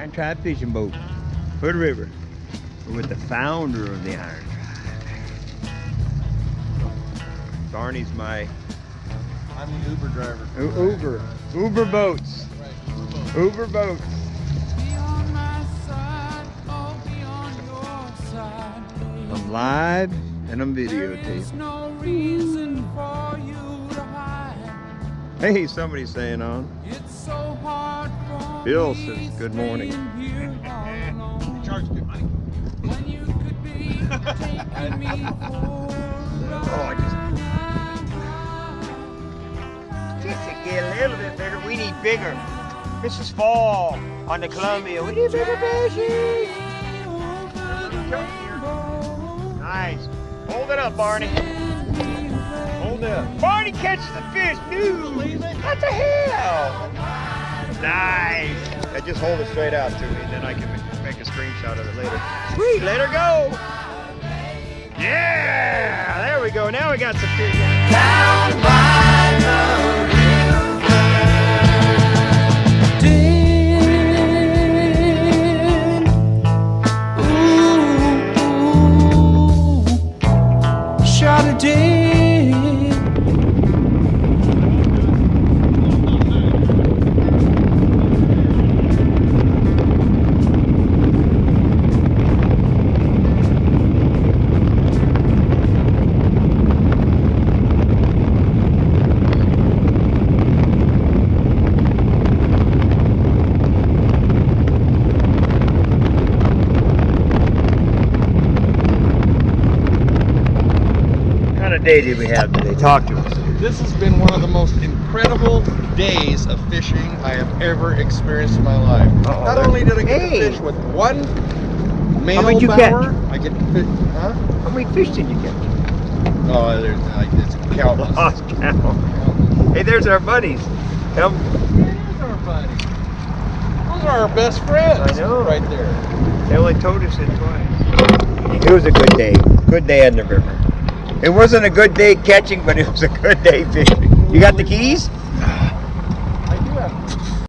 Iron Tribe fishing boat. Hood River. We're with the founder of the Iron Tribe. Barney's my I'm the Uber driver. Uber boats. Right, Uber boats. I'm live and I'm videotaping. Hey, somebody's saying on. Bill says good morning. Charge good money. Oh, just to get a little bit bigger, we need bigger. This is fall on the Columbia. We need bigger fishes. Nice. Hold it up, Barney. Hold it up. Barney catches the fish. Dude, what the hell? Nice. Now just hold it straight out to me, and then I can make a screenshot of it later. Sweet, let her go. Yeah, there we go. Now we got some fish. Down by the day did we have today? Talk to us. This has been one of the most incredible days of fishing I have ever experienced in my life. Not only did I get to fish with one male many did you bower, catch? I get to fish, huh? How many fish did you catch? Oh, it's countless. Lost count. Hey, there's our buddies. Help. There's our buddies. Those are our best friends. I know. Right there. They only told us it twice. It was a good day. Good day on the river. It wasn't a good day catching, but it was a good day fishing. You got the keys?